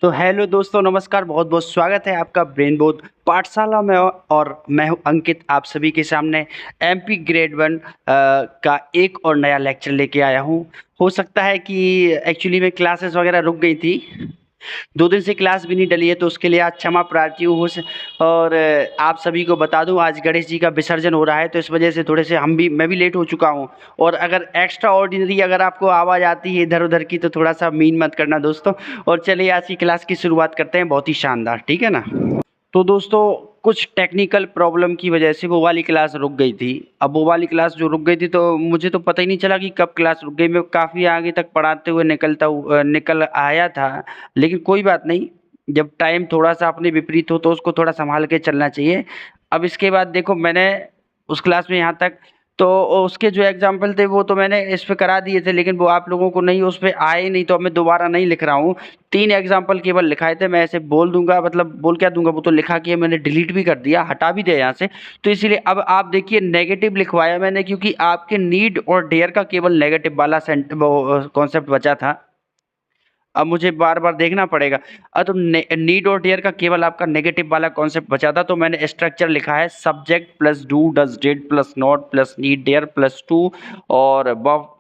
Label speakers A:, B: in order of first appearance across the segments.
A: तो हेलो दोस्तों, नमस्कार। बहुत बहुत स्वागत है आपका ब्रेन बोध पाठशाला में। और मैं हूं अंकित, आप सभी के सामने एमपी ग्रेड 1 का एक और नया लेक्चर लेके आया हूं। हो सकता है कि एक्चुअली में क्लासेस वगैरह रुक गई थी, 2 दिन से क्लास भी नहीं डली है, तो उसके लिए आज क्षमा प्रार्थी हूँ। और आप सभी को बता दूं, आज गणेश जी का विसर्जन हो रहा है, तो इस वजह से थोड़े से मैं भी लेट हो चुका हूँ। और अगर एक्स्ट्रा ऑर्डिनरी अगर आपको आवाज़ आती है इधर उधर की, तो थोड़ा सा मीन मत करना दोस्तों। और चलिए आज की क्लास की शुरुआत करते हैं, बहुत ही शानदार, ठीक है ना। तो दोस्तों, कुछ टेक्निकल प्रॉब्लम की वजह से वो वाली क्लास रुक गई थी। अब वो वाली क्लास जो रुक गई थी, तो मुझे तो पता ही नहीं चला कि कब क्लास रुक गई। मैं काफ़ी आगे तक पढ़ाते हुए निकल आया था, लेकिन कोई बात नहीं। जब टाइम थोड़ा सा अपने विपरीत हो तो उसको थोड़ा संभाल के चलना चाहिए। अब इसके बाद देखो, मैंने उस क्लास में यहाँ तक तो उसके जो एग्जाम्पल थे वो तो मैंने इस पे करा दिए थे, लेकिन वो आप लोगों को नहीं, उस पे आए नहीं, तो अब मैं दोबारा नहीं लिख रहा हूँ। 3 एग्जाम्पल केवल लिखाए थे। मैं ऐसे बोल दूंगा, मतलब बोल क्या दूंगा, वो तो लिखा के मैंने डिलीट भी कर दिया, हटा भी दिया यहाँ से। तो इसीलिए अब आप देखिए, नेगेटिव लिखवाया मैंने, क्योंकि आपके नीड और डेयर का केवल नेगेटिव वाला कॉन्सेप्ट बचा था। अब मुझे बार बार देखना पड़ेगा। तो नीड और डेयर का केवल आपका नेगेटिव वाला कॉन्सेप्ट बचा था, तो मैंने स्ट्रक्चर लिखा है subject plus do does did plus not plus need dare plus to और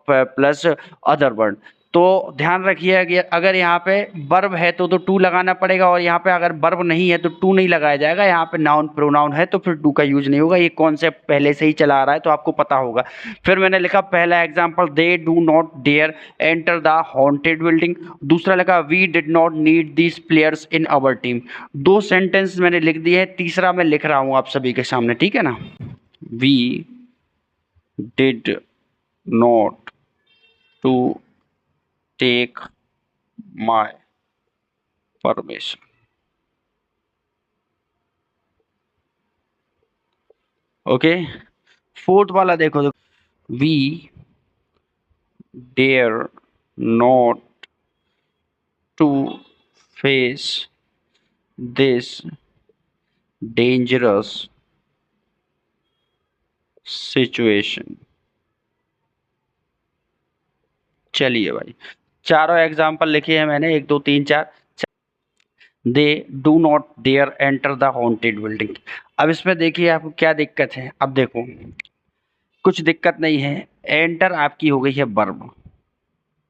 A: प्लस अदर वर्ड। तो ध्यान रखिए कि अगर यहाँ पे वर्ब है तो टू लगाना पड़ेगा, और यहाँ पे अगर वर्ब नहीं है तो टू नहीं लगाया जाएगा। यहाँ पे नाउन प्रोनाउन है तो फिर टू का यूज नहीं होगा। ये कॉन्सेप्ट पहले से ही चला आ रहा है, तो आपको पता होगा। फिर मैंने लिखा पहला example, they do not dare enter the haunted building. दूसरा लिखा, we did not need these players in our team. 2 sentence मैंने लिख दिए हैं, तीसरा मैं लिख रहा हूं आप सभी के सामने, ठीक है ना। We did not to take my permission. Okay, fourth वाला देखो, we dare not to face this dangerous situation. चलिए भाई, चारों एग्जाम्पल लिखे हैं मैंने, 1 2 3 4। They do not dare enter the haunted building. अब इसमें देखिए आपको क्या दिक्कत है। अब देखो, कुछ दिक्कत नहीं है। एंटर आपकी हो गई है वर्ब,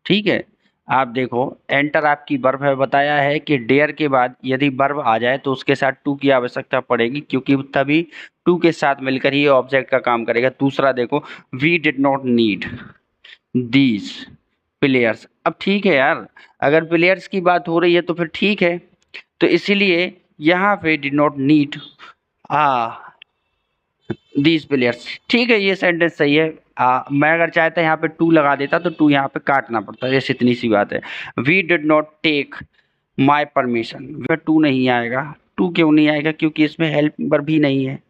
A: ठीक है। आप देखो, एंटर आपकी वर्ब है। बताया है कि डेयर के बाद यदि वर्ब आ जाए तो उसके साथ टू की आवश्यकता पड़ेगी, क्योंकि तभी टू के साथ मिलकर ही ऑब्जेक्ट का काम करेगा। दूसरा देखो, we did not need these players. अब ठीक है यार, अगर प्लेयर्स की बात हो रही है तो फिर ठीक है। तो इसीलिए यहाँ पे did not need these players, ठीक है, ये सेंटेंस सही है। मैं अगर चाहता यहाँ पे टू लगा देता तो टू यहाँ पे काटना पड़ता, ये इतनी सी बात है। We did not take my permission, to नहीं आएगा। टू क्यों नहीं आएगा? क्योंकि इसमें हेल्प वर्ब भी नहीं है।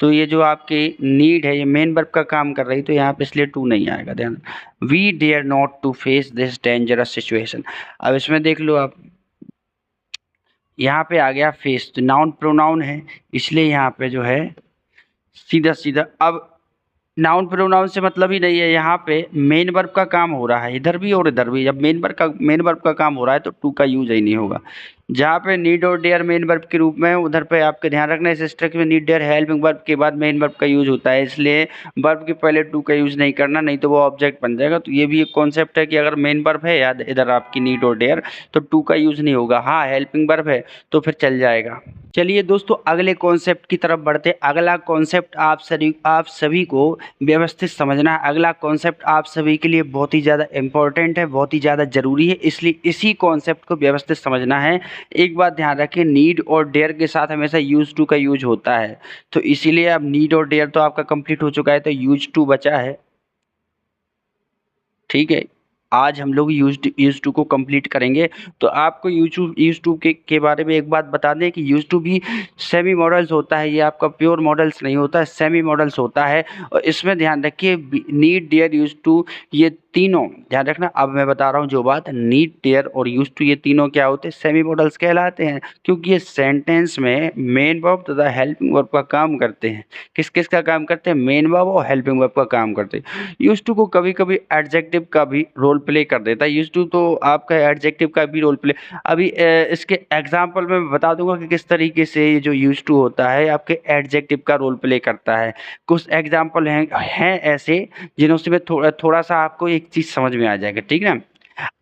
A: तो ये जो आपके नीड है, ये मेन वर्ब का काम कर रही, तो यहाँ पे इसलिए टू नहीं आएगा। ध्यान, we dare not to face this dangerous situation. अब इसमें देख लो आप, यहाँ पे आ गया फेस, तो नाउन प्रोनाउन है, इसलिए यहाँ पे जो है सीधा सीधा। अब नाउन प्रोनाउन से मतलब ही नहीं है, यहाँ पे मेन वर्ब का काम हो रहा है, इधर भी और इधर भी। जब मेन वर्ब का काम हो रहा है तो टू का यूज ही नहीं होगा। जहाँ पे नीड और डेयर मेन वर्ब के रूप में है, उधर पे आपके ध्यान रखना, इस स्ट्रक्चर में नीड डेयर हेल्पिंग वर्ब के बाद मेन वर्ब का यूज होता है, इसलिए वर्ब के पहले टू का यूज नहीं करना, नहीं तो वो ऑब्जेक्ट बन जाएगा। तो ये भी एक कॉन्सेप्ट है कि अगर मेन वर्ब है याद इधर आपकी नीड और डेयर, तो टू का यूज नहीं होगा। हाँ, हेल्पिंग वर्ब है तो फिर चल जाएगा। चलिए दोस्तों, अगले कॉन्सेप्ट की तरफ बढ़ते। अगला कॉन्सेप्ट आप सभी को व्यवस्थित समझना है। अगला कॉन्सेप्ट आप सभी के लिए बहुत ही ज़्यादा इम्पोर्टेंट है, बहुत ही ज़्यादा ज़रूरी है, इसलिए इसी कॉन्सेप्ट को व्यवस्थित समझना है। एक बात ध्यान रखें, नीड और डेयर के साथ हमेशा यूज टू का यूज होता है, तो इसीलिए अब नीड और डेयर तो आपका कंप्लीट हो चुका है, तो यूज टू बचा है, ठीक है। आज हम लोग यूज टू को कंप्लीट करेंगे। तो आपको यूज टू के बारे में एक बात बता दें कि यूज टू भी सेमी मॉडल्स होता है, ये आपका प्योर मॉडल्स नहीं होता है, सेमी मॉडल्स होता है। और इसमें ध्यान रखिए, नीड डेयर यूज टू, ये तीनों ध्यान रखना। अब मैं बता रहा हूँ जो बात, नीड, डेयर और यूज्ड टू, ये तीनों क्या होते हैं, सेमी मॉडल्स कहलाते हैं, क्योंकि ये सेंटेंस में मेन वर्ब तथा हेल्पिंग वर्ब का काम करते हैं। किस किस का काम करते हैं, मेन वर्ब और हेल्पिंग वर्ब का काम करते हैं। यूज्ड टू को कभी कभी एडजेक्टिव का भी रोल प्ले कर देता है। यूज्ड टू तो आपका एडजेक्टिव का भी रोल प्ले, अभी इसके एग्जाम्पल में बता दूंगा कि किस तरीके से ये जो यूज्ड टू होता है आपके एडजेक्टिव का रोल प्ले करता है। कुछ एग्जाम्पल हैं ऐसे जिन्हों से मैं थोड़ा सा आपको एक चीज समझ में आ जाएगा, ठीक है ना।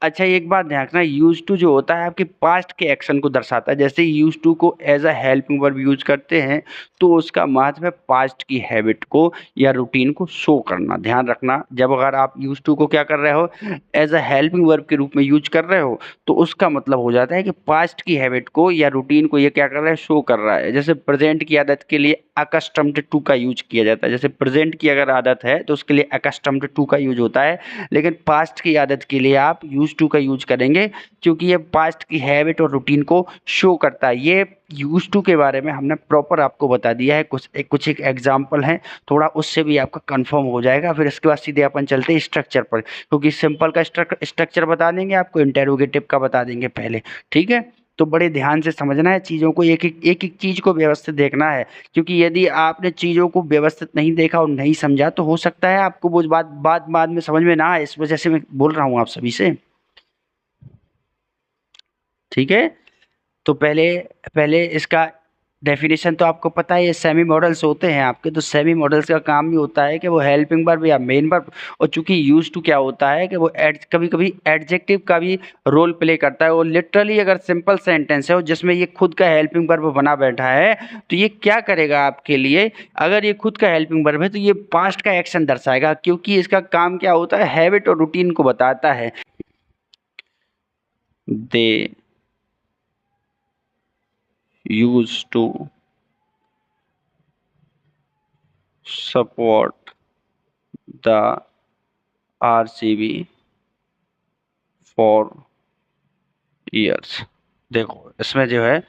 A: अच्छा, एक बात ध्यान रखना, यूज टू जो होता है आपके पास्ट के एक्शन को दर्शाता है। जैसे यूज टू को as a helping verb use करते हैं तो उसका मतलब है पास्ट की हैबिट को या रूटीन को शो करना। ध्यान रखना, जब अगर आप यूज टू को क्या कर रहे हो, एज अ हेल्पिंग वर्ब के रूप में यूज कर रहे हो, तो उसका मतलब हो जाता है कि पास्ट की हैबिट को या रूटीन को ये क्या कर रहा है, शो कर रहा है। जैसे प्रेजेंट की आदत के लिए अकस्टम्ड टू का यूज किया जाता है। जैसे प्रेजेंट की अगर आदत है तो उसके लिए अकस्टम्ड टू का यूज होता है, लेकिन पास्ट की आदत के लिए आप यूज टू का यूज करेंगे, क्योंकि ये पास्ट की हैबिट और रूटीन को शो करता है। ये यूज टू के बारे में हमने प्रॉपर आपको बता दिया है, कुछ एक एग्जाम्पल हैं, थोड़ा उससे भी आपका कंफर्म हो जाएगा। फिर इसके बाद सीधे अपन चलते हैं स्ट्रक्चर पर, क्योंकि सिंपल का स्ट्रक्चर बता देंगे आपको, इंटेरोगेटिव का बता देंगे पहले, ठीक है। तो बड़े ध्यान से समझना है चीज़ों को, एक एक चीज़ को व्यवस्थित देखना है, क्योंकि यदि आपने चीज़ों को व्यवस्थित नहीं देखा और नहीं समझा तो हो सकता है आपको वो बाद में समझ में ना आए। इस वजह से मैं बोल रहा हूँ आप सभी से, ठीक है। तो पहले पहले इसका डेफिनेशन तो आपको पता है, ये सेमी मॉडल्स होते हैं आपके। तो सेमी मॉडल्स का काम भी होता है कि वो हेल्पिंग वर्ब या मेन वर्ब, और चूंकि यूज टू क्या होता है कि वो कभी कभी एडजेक्टिव का भी रोल प्ले करता है। और लिटरली अगर सिंपल सेंटेंस है और जिसमें ये खुद का हेल्पिंग वर्ब बना बैठा है, तो ये क्या करेगा आपके लिए, अगर ये खुद का हेल्पिंग वर्ब है तो ये पास्ट का एक्शन दर्शाएगा, क्योंकि इसका काम क्या होता है, हैबिट और रूटीन को बताता है। दे used to support the RCB for years। देखो इसमें जो है,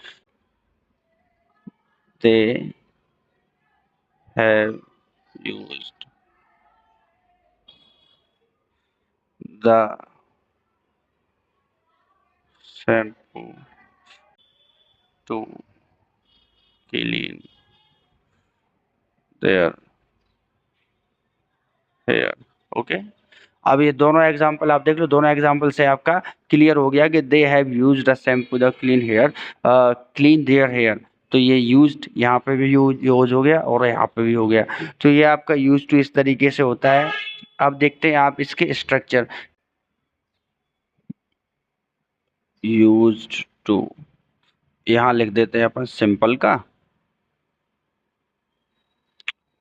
A: they have used the shampoo to clean their hair। Okay, अब ये दोनों एग्जाम्पल आप देख लो, दोनों एग्जाम्पल से आपका क्लियर हो गया कि they have used a shampoo the clean hair, clean their hair. तो ये यूज्ड यहाँ पे भी यूज हो गया और यहाँ पे भी हो गया। तो ये आपका यूज टू इस तरीके से होता है। अब देखते हैं आप इसके स्ट्रक्चर। यूज्ड टू यहाँ लिख देते हैं अपन सिंपल का,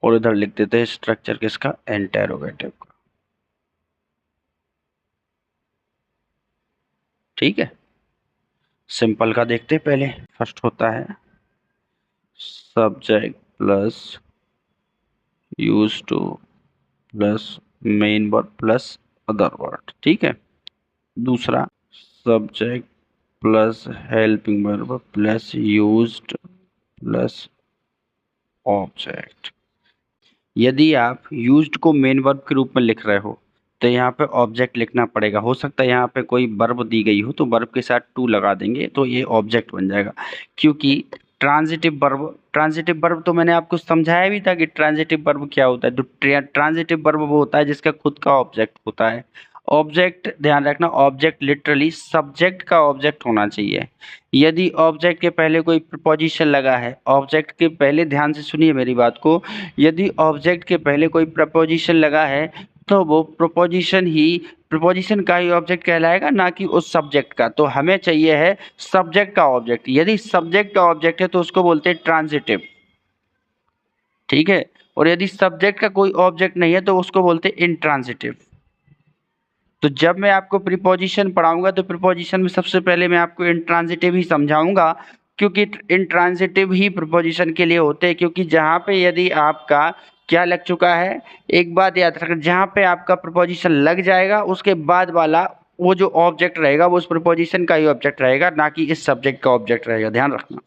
A: और इधर लिख देते हैं स्ट्रक्चर किसका, इंटेरोगेटिव का, ठीक है। सिंपल का देखते हैं पहले। फर्स्ट होता है subject plus use to plus main verb plus other word, ठीक है। दूसरा subject plus helping verb plus used plus object. यदि आप यूज्ड को मेन वर्ब के रूप में लिख रहे हो तो यहाँ पे ऑब्जेक्ट लिखना पड़ेगा। हो सकता है यहाँ पे कोई वर्ब दी गई हो तो वर्ब के साथ टू लगा देंगे तो ये ऑब्जेक्ट बन जाएगा, क्योंकि ट्रांजिटिव वर्ब तो मैंने आपको समझाया भी था कि ट्रांजिटिव वर्ब क्या होता है। तो ट्रांजिटिव वर्ब वो होता है जिसका खुद का ऑब्जेक्ट होता है। ऑब्जेक्ट ध्यान रखना, ऑब्जेक्ट लिटरली सब्जेक्ट का ऑब्जेक्ट होना चाहिए। यदि ऑब्जेक्ट के पहले कोई प्रपोजिशन लगा है, ऑब्जेक्ट के पहले ध्यान से सुनिए मेरी बात को, यदि ऑब्जेक्ट के पहले कोई प्रपोजिशन लगा है तो वो प्रपोजिशन का ही ऑब्जेक्ट कहलाएगा, ना कि उस सब्जेक्ट का। तो हमें चाहिए है सब्जेक्ट का ऑब्जेक्ट। यदि सब्जेक्ट का ऑब्जेक्ट है तो उसको बोलते हैं ट्रांजिटिव, ठीक है। और यदि सब्जेक्ट का कोई ऑब्जेक्ट नहीं है तो उसको बोलते हैं इंट्रांजिटिव। तो जब मैं आपको प्रीपोजिशन पढ़ाऊंगा तो प्रीपोजिशन में सबसे पहले मैं आपको इंट्रांजिटिव ही समझाऊंगा, क्योंकि इंट्रांजिटिव ही प्रीपोजिशन के लिए होते हैं। क्योंकि जहाँ पे यदि आपका क्या लग चुका है, एक बात याद रखना, जहाँ पे आपका प्रीपोजिशन लग जाएगा उसके बाद वाला वो जो ऑब्जेक्ट रहेगा वो उस प्रीपोजिशन का ही ऑब्जेक्ट रहेगा, ना कि इस सब्जेक्ट का ऑब्जेक्ट रहेगा। ध्यान रखना।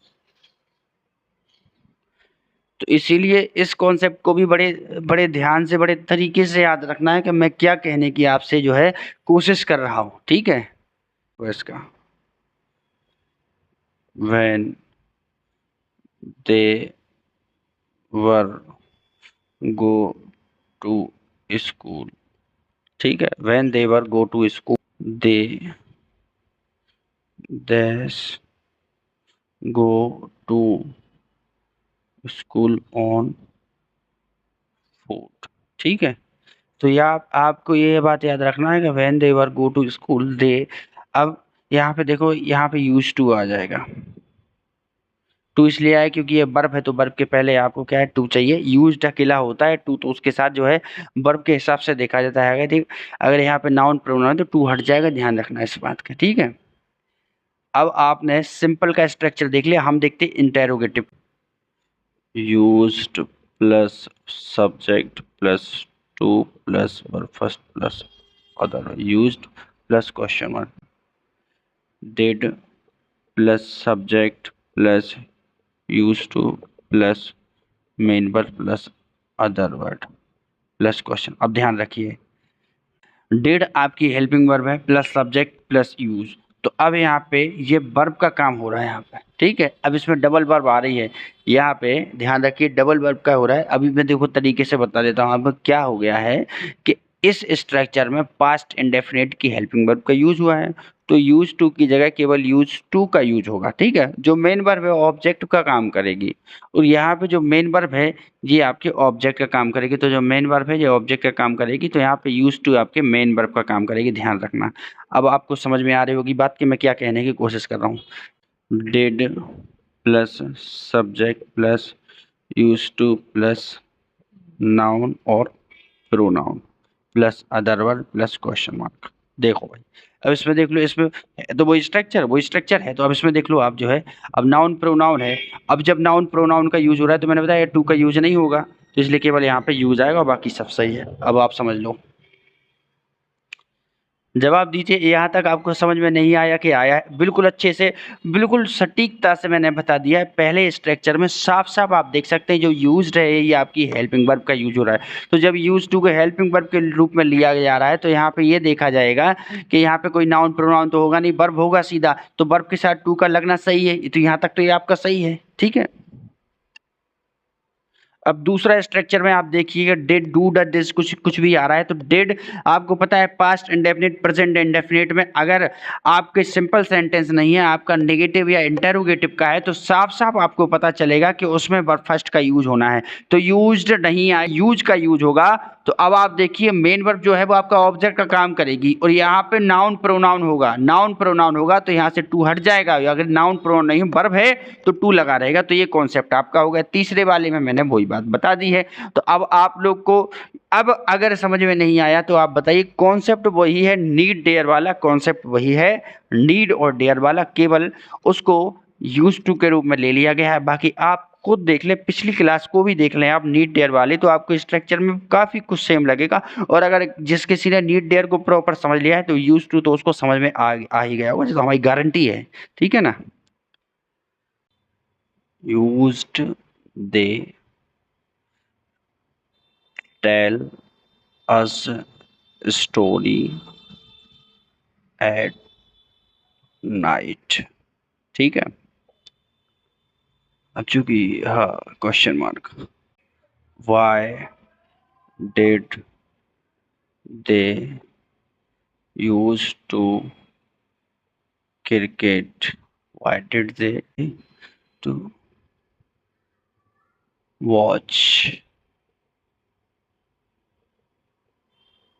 A: तो इसीलिए इस कॉन्सेप्ट को भी बड़े बड़े ध्यान से, बड़े तरीके से याद रखना है कि मैं क्या कहने की आपसे जो है कोशिश कर रहा हूँ, ठीक है। तो इसका when they were go to school, ठीक है। When they were go to school they dash go to school on foot, ठीक है। तो ये आपको ये बात याद रखना है कि when they were go to school they, अब यहाँ पे देखो, यहाँ पे यूज टू आ जाएगा। टू इसलिए आया क्योंकि ये वर्ब है, तो वर्ब के पहले आपको क्या है, टू चाहिए। यूज्ड अकेला होता है, टू तो उसके साथ जो है वर्ब के हिसाब से देखा जाता है, ठीक। अगर यहाँ पे नाउन प्रोनाउन है तो टू हट जाएगा, ध्यान रखना इस बात का, ठीक है। अब आपने सिंपल का स्ट्रक्चर देख लिया, हम देखते interrogative. Used plus subject plus two plus verb first plus other, used plus question mark, did plus subject plus used two plus main verb plus other word plus question. अब ध्यान रखिए, did आपकी helping verb है plus subject plus use, तो अब यहाँ पे ये वर्ब का काम हो रहा है यहाँ पे, ठीक है। अब इसमें डबल वर्ब आ रही है, यहाँ पे ध्यान रखिए डबल वर्ब का हो रहा है। अभी मैं देखो तरीके से बता देता हूँ। अब क्या हो गया है कि इस स्ट्रक्चर में पास्ट इंडेफिनिट की हेल्पिंग वर्ब का यूज हुआ है, तो यूज टू की जगह केवल यूज टू का यूज होगा, ठीक है। जो मेन वर्ब है ऑब्जेक्ट का काम करेगी, और यहाँ पे जो मेन वर्ब है ये आपके ऑब्जेक्ट का काम करेगी। तो जो मेन वर्ब है ये ऑब्जेक्ट का काम करेगी, तो यहाँ पे यूज टू आपके मेन वर्ब का काम करेगी, ध्यान रखना। अब आपको समझ में आ रही होगी बात कि मैं क्या कहने की कोशिश कर रहा हूँ। Did plus subject plus use to plus noun और pronoun plus other word plus question mark. देखो भाई, अब इसमें देख लो, इसमें तो वो स्ट्रक्चर है, तो अब इसमें देख लो आप जो है, अब नाउन प्रोनाउन है। अब जब नाउन प्रोनाउन का यूज हो रहा है तो मैंने बताया टू का यूज नहीं होगा, तो इसलिए केवल यहाँ पे यूज आएगा, बाकी सब सही है। अब आप समझ लो, जवाब दीजिए। यहाँ तक आपको समझ में नहीं आया कि आया है? बिल्कुल अच्छे से, बिल्कुल सटीकता से मैंने बता दिया है। पहले स्ट्रक्चर में साफ साफ आप देख सकते हैं जो यूज्ड है ये आपकी हेल्पिंग वर्ब का यूज हो रहा है। तो जब यूज टू को हेल्पिंग वर्ब के रूप में लिया जा रहा है तो यहाँ पे ये देखा जाएगा कि यहाँ पे कोई नाउन प्रोनाउन तो होगा नहीं, वर्ब होगा सीधा, तो वर्ब के साथ टू का लगना सही है। तो यहाँ तक तो ये आपका सही है, ठीक है। अब दूसरा स्ट्रक्चर में आप देखिएगा, डिड डू डज दिस कुछ कुछ भी आ रहा है, तो डिड आपको पता है पास्ट इंडेफिनिट प्रेजेंट इंडेफिनिट में अगर आपके सिंपल सेंटेंस नहीं है, आपका नेगेटिव या इंटेरोगेटिव का है, तो साफ साफ आपको पता चलेगा कि उसमें वर्ब फर्स्ट का यूज होना है। तो यूज्ड नहीं आए, यूज का यूज होगा। तो अब आप देखिए मेन वर्ब जो है वो आपका ऑब्जेक्ट का काम करेगी, और यहाँ पे नाउन प्रोनाउन होगा, नाउन प्रोनाउन होगा तो यहाँ से टू हट जाएगा। अगर नाउन प्रोनाउन नहीं वर्ब है तो टू लगा रहेगा। तो ये कॉन्सेप्ट आपका हो गया। तीसरे वाले में मैंने वही बात बता दी है। तो अब आप लोग को, अब अगर समझ में नहीं आया तो आप बताइए, कॉन्सेप्ट वही है, नीड डेयर वाला कॉन्सेप्ट वही है, नीड और डेयर वाला केवल उसको यूज टू के रूप में ले लिया गया है। बाकी आप खुद देख लें, पिछली क्लास को भी देख लें आप नीड डेयर वाली, तो आपको स्ट्रक्चर में काफ़ी कुछ सेम लगेगा। और अगर जिस किसी ने नीड डेयर को प्रॉपर समझ लिया है तो यूज टू तो उसको समझ में आ ही गया होगा, जो हमारी गारंटी है, ठीक है ना। Used they tell us story at night, ठीक है। अब चूंकि हाँ question mark, why did they use to cricket, why did they to watch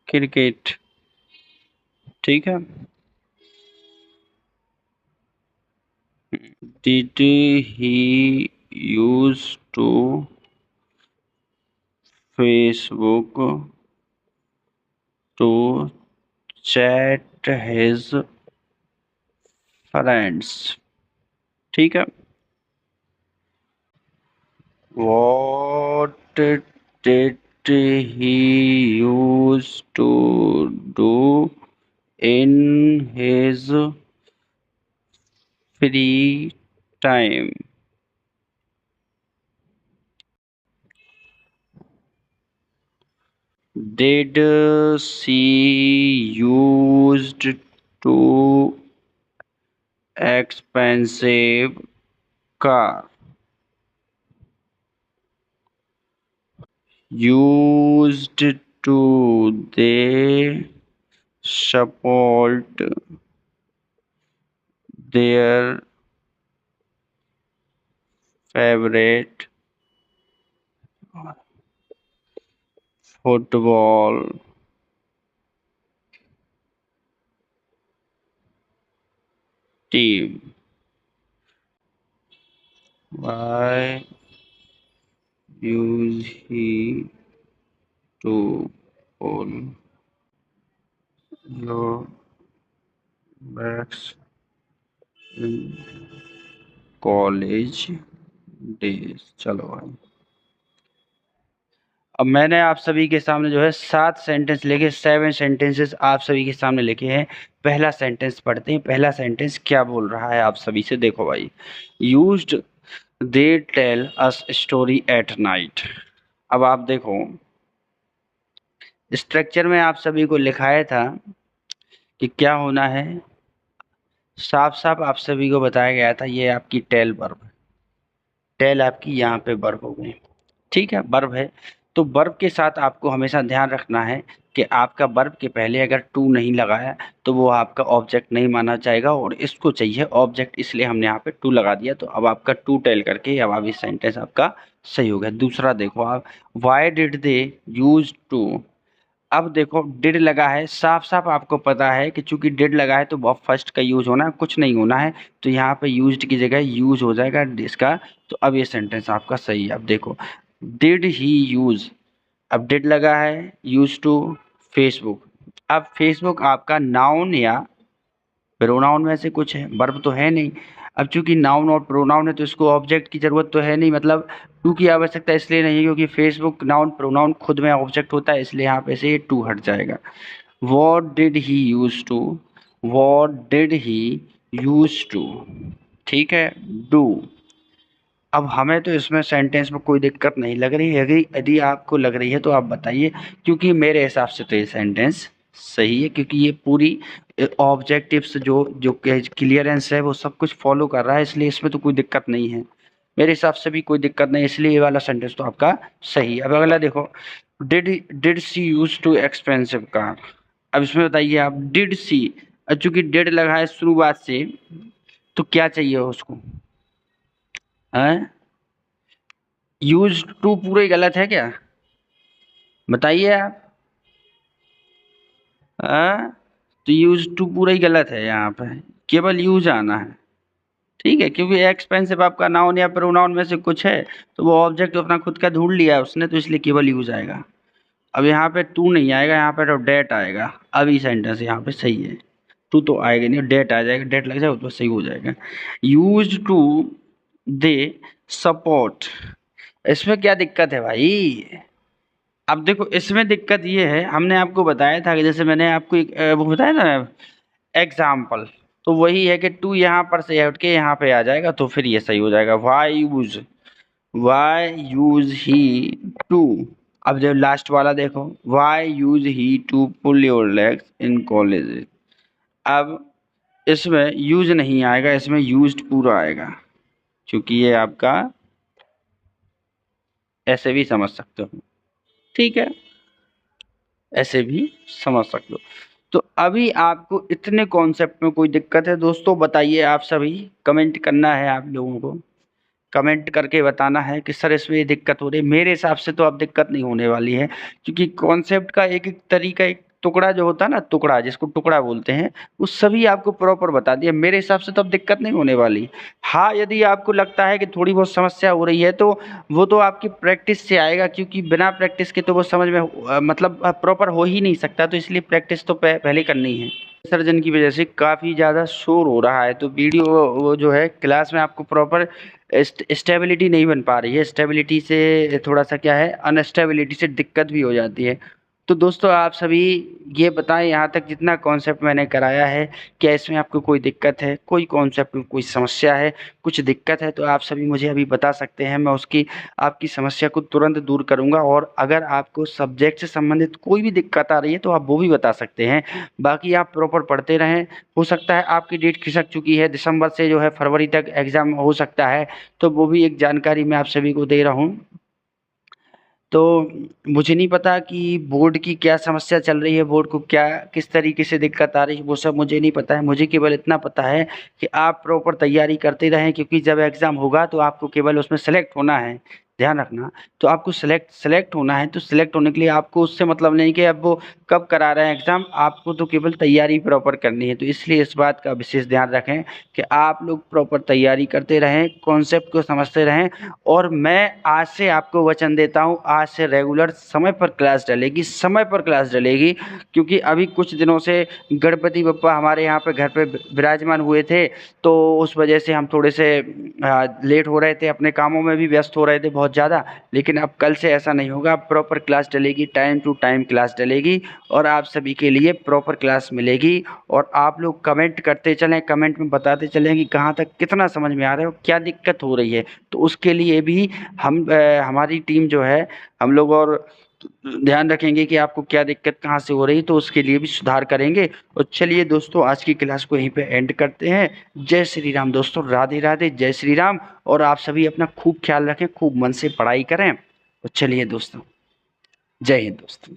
A: cricket, ठीक है। Did he use to Facebook to chat his friends, ठीक है। What did he use to do in his free time, did she used to expensive car, used to they support their favorite football team. Why use he to pull your backs in college days? चलो भाई, अब मैंने आप सभी के सामने जो है 7 सेंटेंस लेके 7 सेंटेंसेस आप सभी के सामने लिखे हैं। पहला सेंटेंस पढ़ते हैं। पहला सेंटेंस क्या बोल रहा है आप सभी से, देखो भाई। Used they tell us story at night. अब आप देखो, स्ट्रक्चर में आप सभी को लिखाया था कि क्या होना है। साफ साफ आप सभी को बताया गया था, ये आपकी टेल वर्ब, टेल आपकी यहाँ पे वर्ब हो गई। ठीक है, वर्ब है तो वर्ब के साथ आपको हमेशा ध्यान रखना है कि आपका वर्ब के पहले अगर टू नहीं लगाया तो वो आपका ऑब्जेक्ट नहीं माना जाएगा, और इसको चाहिए ऑब्जेक्ट, इसलिए हमने यहाँ पे टू लगा दिया। तो अब आपका टू टेल करके अब आप इस सेंटेंस आपका सही हो गया। दूसरा देखो आप, why did they use to. अब देखो डिड लगा है, साफ साफ आपको पता है कि चूंकि डिड लगा है तो वर्ब फर्स्ट का यूज होना है, कुछ नहीं होना है, तो यहाँ पे यूज्ड की जगह यूज हो जाएगा इसका। तो अब ये सेंटेंस आपका सही है। अब देखो, डिड ही यूज, अब डिड लगा है, यूज टू फेसबुक। अब फेसबुक आपका नाउन या प्रोनाउन में से कुछ है, वर्ब तो है नहीं। अब चूंकि नाउन और प्रोनाउन है तो इसको ऑब्जेक्ट की जरूरत तो है नहीं, मतलब टू की आवश्यकता इसलिए नहीं है क्योंकि फेसबुक नाउन प्रोनाउन खुद में ऑब्जेक्ट होता है, इसलिए यहाँ पे से ये टू हट जाएगा। What did he use to, what did he use to, ठीक है, डू। अब हमें तो इसमें सेंटेंस में कोई दिक्कत नहीं लग रही है, यदि आपको लग रही है तो आप बताइए, क्योंकि मेरे हिसाब से तो ये सेंटेंस सही है, क्योंकि ये पूरी ऑब्जेक्टिव्स जो जो क्लियरेंस है वो सब कुछ फॉलो कर रहा है, इसलिए इसमें तो कोई दिक्कत नहीं है। मेरे हिसाब से भी कोई दिक्कत नहीं, इसलिए ये वाला सेंटेंस तो आपका सही है। अब अगला देखो, did she use to expensive car. अब इसमें बताइए आप, डिड सी, चूंकि डिड लगा है शुरुआत से तो क्या चाहिए उसको, है यूज टू पूरा ही गलत है क्या, बताइए आप। तो यूज टू पूरा ही गलत है, यहाँ पे केवल यूज आना है। ठीक है, क्योंकि एक्सपेंसिव आपका नाउन या प्रोनाउन में से कुछ है, तो वो ऑब्जेक्ट अपना खुद का ढूंढ लिया है उसने, तो इसलिए केवल यूज आएगा। अब यहाँ पे टू नहीं आएगा, यहाँ पे तो डेट आएगा। अभी सेंटेंस यहाँ पे सही है, टू तो आएगा नहीं, डेट आ जाएगा, डेट लग जाएगा तो सही हो जाएगा। यूज टू दे सपोर्ट, इसमें क्या दिक्कत है भाई। अब देखो इसमें दिक्कत ये है, हमने आपको बताया था कि जैसे मैंने आपको एक वो बताया ना एग्जाम्पल, तो वही है कि टू यहाँ पर से हट के यहाँ पे आ जाएगा तो फिर ये सही हो जाएगा। Why use he to. अब जब लास्ट वाला देखो, why use he to pull your legs in college. अब इसमें यूज नहीं आएगा, इसमें यूज्ड पूरा आएगा, क्योंकि ये आपका ऐसे भी समझ सकते हो। ठीक है, ऐसे भी समझ सकते हो। तो अभी आपको इतने कॉन्सेप्ट में कोई दिक्कत है दोस्तों, बताइए आप सभी, कमेंट करना है आप लोगों को, कमेंट करके बताना है कि सर इसमें ये दिक्कत हो रही है। मेरे हिसाब से तो अब दिक्कत नहीं होने वाली है, क्योंकि कॉन्सेप्ट का एक एक तरीका, एक टुकड़ा जो होता है ना, टुकड़ा जिसको टुकड़ा बोलते हैं, वो सभी आपको प्रॉपर बता दिया। मेरे हिसाब से तो अब दिक्कत नहीं होने वाली। हाँ, यदि आपको लगता है कि थोड़ी बहुत समस्या हो रही है तो वो तो आपकी प्रैक्टिस से आएगा, क्योंकि बिना प्रैक्टिस के तो वो समझ में मतलब प्रॉपर हो ही नहीं सकता, तो इसलिए प्रैक्टिस तो पहले करनी है। विसर्जन की वजह से काफ़ी ज़्यादा शोर हो रहा है, तो वीडियो वो जो है क्लास में आपको प्रॉपर स्टेबिलिटी नहीं बन पा रही है। स्टेबिलिटी से थोड़ा सा क्या है, अनस्टेबिलिटी से दिक्कत भी हो जाती है। तो दोस्तों आप सभी ये बताएं यहाँ तक जितना कॉन्सेप्ट मैंने कराया है, क्या इसमें आपको कोई दिक्कत है, कोई कॉन्सेप्ट में कोई समस्या है, कुछ दिक्कत है तो आप सभी मुझे अभी बता सकते हैं। मैं उसकी आपकी समस्या को तुरंत दूर करूँगा। और अगर आपको सब्जेक्ट से संबंधित कोई भी दिक्कत आ रही है तो आप वो भी बता सकते हैं। बाकी आप प्रॉपर पढ़ते रहें। हो सकता है आपकी डेट खिसक चुकी है, दिसंबर से जो है फरवरी तक एग्ज़ाम हो सकता है, तो वो भी एक जानकारी मैं आप सभी को दे रहा हूँ। तो मुझे नहीं पता कि बोर्ड की क्या समस्या चल रही है, बोर्ड को क्या किस तरीके से दिक्कत आ रही है, वो सब मुझे नहीं पता है। मुझे केवल इतना पता है कि आप प्रॉपर तैयारी करते रहें, क्योंकि जब एग्ज़ाम होगा तो आपको केवल उसमें सेलेक्ट होना है, ध्यान रखना। तो आपको सेलेक्ट होना है, तो सेलेक्ट होने के लिए आपको उससे मतलब नहीं कि अब वो कब करा रहे हैं एग्ज़ाम, आपको तो केवल तैयारी प्रॉपर करनी है। तो इसलिए इस बात का विशेष ध्यान रखें कि आप लोग प्रॉपर तैयारी करते रहें, कॉन्सेप्ट को समझते रहें। और मैं आज से आपको वचन देता हूँ, आज से रेगुलर समय पर क्लास डलेगी, समय पर क्लास डलेगी। क्योंकि अभी कुछ दिनों से गणपति बप्पा हमारे यहाँ पे घर पे विराजमान हुए थे, तो उस वजह से हम थोड़े से लेट हो रहे थे, अपने कामों में भी व्यस्त हो रहे थे बहुत ज़्यादा। लेकिन अब कल से ऐसा नहीं होगा, प्रॉपर क्लास डलेगी, टाइम टू टाइम क्लास डलेगी और आप सभी के लिए प्रॉपर क्लास मिलेगी। और आप लोग कमेंट करते चलें, कमेंट में बताते चलें कि कहाँ तक कितना समझ में आ रहा है और क्या दिक्कत हो रही है। तो उसके लिए भी हमारी टीम जो है, हम लोग और ध्यान रखेंगे कि आपको क्या दिक्कत कहाँ से हो रही है, तो उसके लिए भी सुधार करेंगे। और चलिए दोस्तों, आज की क्लास को यहीं पे एंड करते हैं। जय श्री राम दोस्तों, राधे राधे, जय श्री राम। और आप सभी अपना खूब ख्याल रखें, खूब मन से पढ़ाई करें। और चलिए दोस्तों, जय हिंद दोस्तों।